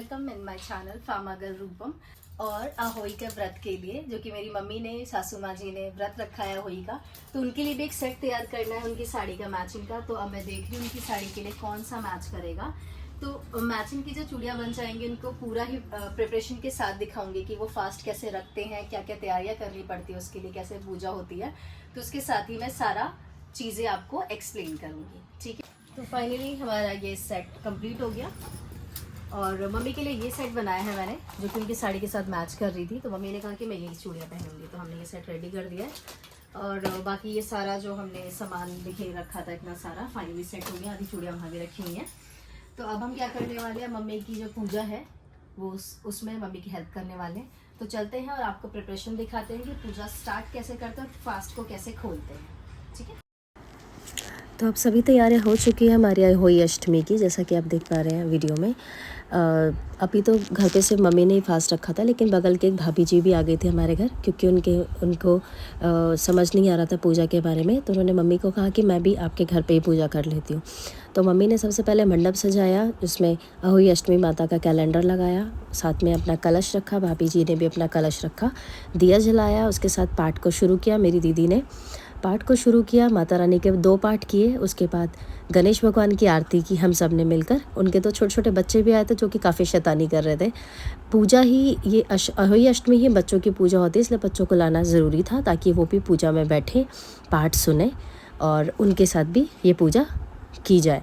Welcome in my channel pharma girl Rupam. और अहोई के व्रत के लिए, जो कि मेरी मम्मी ने, सासू माँ जी ने व्रत रखा है अहोई का, तो उनके लिए भी एक सेट तैयार करना है उनकी साड़ी का मैचिंग का। तो अब मैं देख रही हूँ उनकी साड़ी के लिए कौन सा मैच करेगा। तो मैचिंग की जो चूड़ियाँ बन जाएंगी उनको पूरा ही प्रिपरेशन के साथ दिखाऊंगी कि वो फास्ट कैसे रखते हैं, क्या क्या तैयारियाँ करनी पड़ती है उसके लिए, कैसे पूजा होती है। तो उसके साथ ही मैं सारा चीज़ें आपको एक्सप्लेन करूँगी, ठीक है। तो फाइनली हमारा ये सेट कंप्लीट हो गया और मम्मी के लिए ये सेट बनाया है मैंने, जो कि उनकी साड़ी के साथ मैच कर रही थी। तो मम्मी ने कहा कि मैं यही चूड़ियाँ पहनूंगी, तो हमने ये सेट रेडी कर दिया है। और बाकी ये सारा जो हमने सामान बिखेर रखा था इतना सारा फाइनली सेट हो गया। आधी चूड़ियाँ वहाँ भी रखी हुई हैं। तो अब हम क्या करने वाले हैं, मम्मी की जो पूजा है वो उसमें मम्मी की हेल्प करने वाले हैं। तो चलते हैं और आपको प्रिपरेशन दिखाते हैं कि पूजा स्टार्ट कैसे करते हैं और फास्ट को कैसे खोलते हैं, ठीक है। तो अब सभी तैयारियां हो चुकी है हमारी अहोई अष्टमी की, जैसा कि आप देख पा रहे हैं वीडियो में। अभी तो घर पे सिर्फ मम्मी ने ही फास्ट रखा था, लेकिन बगल के एक भाभी जी भी आ गई थी हमारे घर, क्योंकि उनको समझ नहीं आ रहा था पूजा के बारे में। तो उन्होंने मम्मी को कहा कि मैं भी आपके घर पे ही पूजा कर लेती हूँ। तो मम्मी ने सबसे पहले मंडप सजाया, जिसमें अहोई अष्टमी माता का कैलेंडर लगाया, साथ में अपना कलश रखा, भाभी जी ने भी अपना कलश रखा, दिया जलाया, उसके साथ पाठ को शुरू किया। मेरी दीदी ने पाठ को शुरू किया, माता रानी के 2 पाठ किए। उसके बाद गणेश भगवान की आरती की हम सब ने मिलकर। उनके तो छोटे छोटे बच्चे भी आए थे जो कि काफ़ी शैतानी कर रहे थे। पूजा ही ये अहोई अष्टमी ही बच्चों की पूजा होती है, इसलिए बच्चों को लाना ज़रूरी था ताकि वो भी पूजा में बैठें, पाठ सुने और उनके साथ भी ये पूजा की जाए।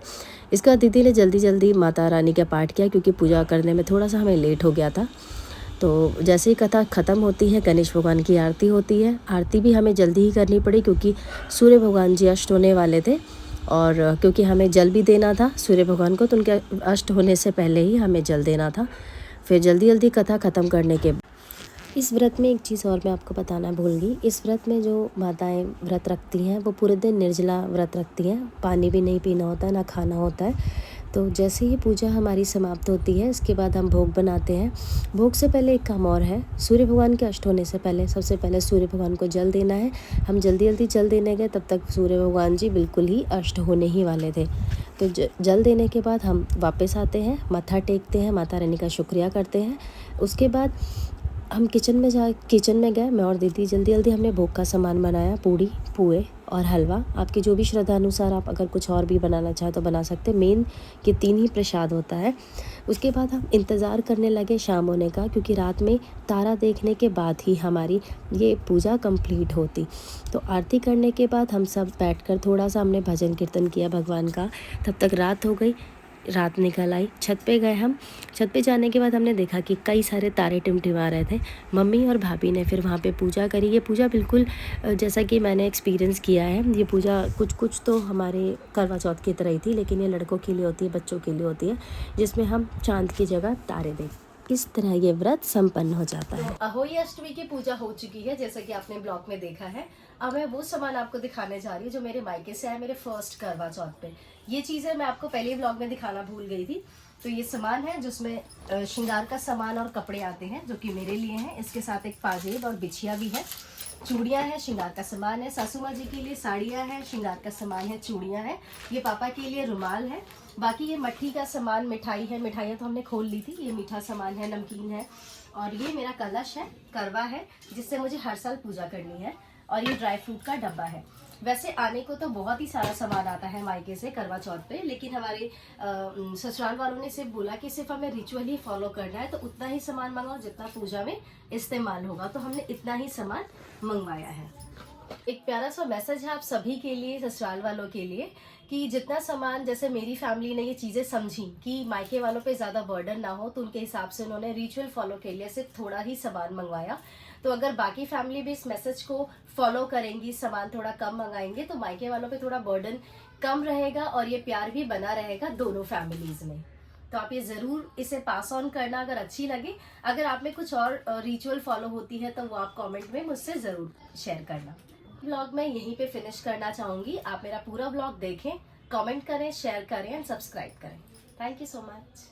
इसके बाद दीदी ने जल्दी जल्दी माता रानी का पाठ किया, क्योंकि पूजा करने में थोड़ा सा हमें लेट हो गया था। तो जैसे ही कथा ख़त्म होती है, गणेश भगवान की आरती होती है। आरती भी हमें जल्दी ही करनी पड़ी, क्योंकि सूर्य भगवान जी अष्ट होने वाले थे, और क्योंकि हमें जल भी देना था सूर्य भगवान को, तो उनके अष्ट होने से पहले ही हमें जल देना था। फिर जल्दी जल्दी कथा ख़त्म करने के इस व्रत में एक चीज़ और मैं आपको बताना भूल गई। इस व्रत में जो माताएं व्रत रखती हैं वो पूरे दिन निर्जला व्रत रखती हैं, पानी भी नहीं पीना होता है, ना खाना होता है। तो जैसे ही पूजा हमारी समाप्त होती है, इसके बाद हम भोग बनाते हैं। भोग से पहले एक काम और है, सूर्य भगवान के अष्ट होने से पहले सबसे पहले सूर्य भगवान को जल देना है। हम जल्दी जल्दी जल देने गए, तब तक सूर्य भगवान जी बिल्कुल ही अष्ट होने ही वाले थे। तो जल देने के बाद हम वापस आते हैं, मत्था टेकते हैं, माता रानी का शुक्रिया करते हैं। उसके बाद हम किचन में गए। मैं और दीदी जल्दी जल्दी हमने भोग का सामान बनाया, पूड़ी, पुए और हलवा। आपकी जो भी श्रद्धा अनुसार आप अगर कुछ और भी बनाना चाहे तो बना सकते। मेन ये 3 ही प्रसाद होता है। उसके बाद हम इंतज़ार करने लगे शाम होने का, क्योंकि रात में तारा देखने के बाद ही हमारी ये पूजा कंप्लीट होती। तो आरती करने के बाद हम सब बैठकर थोड़ा सा हमने भजन कीर्तन किया भगवान का। तब तक रात हो गई, रात निकल आई। छत पे गए हम। छत पे जाने के बाद हमने देखा कि कई सारे तारे टिमटिमा रहे थे। मम्मी और भाभी ने फिर वहाँ पे पूजा करी। ये पूजा बिल्कुल जैसा कि मैंने एक्सपीरियंस किया है, ये पूजा कुछ तो हमारे करवा चौथ की तरह ही थी, लेकिन ये लड़कों के लिए होती है, बच्चों के लिए होती है, जिसमें हम चांद की जगह तारे देखते। इस तरह ये व्रत संपन्न हो जाता है। अहोई अष्टमी की पूजा हो चुकी है, जैसा कि आपने ब्लॉग में देखा है। अब मैं वो सामान आपको दिखाने जा रही हूँ जो मेरे मायके से है, मेरे फर्स्ट करवा चौथ पे। ये चीजें मैं आपको पहले ब्लॉग में दिखाना भूल गई थी। तो ये सामान है जिसमें श्रृंगार का सामान और कपड़े आते हैं, जो कि मेरे लिए हैं। इसके साथ एक पाजेब और बिछिया भी है। चूड़ियाँ हैं, श्रृंगार का सामान है। सासू माँ जी के लिए साड़ियाँ हैं, श्रृंगार का सामान है, चूड़ियाँ हैं। ये पापा के लिए रुमाल है। बाकी ये मट्ठी का सामान, मिठाई है। मिठाइयाँ तो हमने खोल ली थी। ये मीठा सामान है, नमकीन है। और ये मेरा कलश है, करवा है, जिससे मुझे हर साल पूजा करनी है। और ये ड्राई फ्रूट का डब्बा है। वैसे आने को तो बहुत ही सारा सामान आता है मायके से करवा चौथ पे, लेकिन हमारे ससुराल वालों ने सिर्फ बोला कि सिर्फ हमें रिचुअल ही फॉलो करना है, तो उतना ही सामान मंगाओ जितना पूजा में इस्तेमाल होगा। तो हमने इतना ही सामान मंगवाया है। एक प्यारा सा मैसेज है आप सभी के लिए, ससुराल वालों के लिए, कि जितना सामान, जैसे मेरी फैमिली ने ये चीज़ें समझी कि मायके वालों पे ज़्यादा बर्डन ना हो, तो उनके हिसाब से उन्होंने रिचुअल फॉलो के लिए सिर्फ थोड़ा ही सामान मंगवाया। तो अगर बाकी फैमिली भी इस मैसेज को फॉलो करेंगी, सामान थोड़ा कम मंगाएंगे, तो मायके वालों पे थोड़ा बर्डन कम रहेगा और ये प्यार भी बना रहेगा दोनों फैमिलीज में। तो आप ये ज़रूर इसे पास ऑन करना अगर अच्छी लगे। अगर आप में कुछ और रिचुअल फॉलो होती है तो वो आप कमेंट में मुझसे ज़रूर शेयर करना। ब्लॉग मैं यहीं पे फिनिश करना चाहूँगी। आप मेरा पूरा ब्लॉग देखें, कमेंट करें, शेयर करें एंड सब्सक्राइब करें। Thank you so much.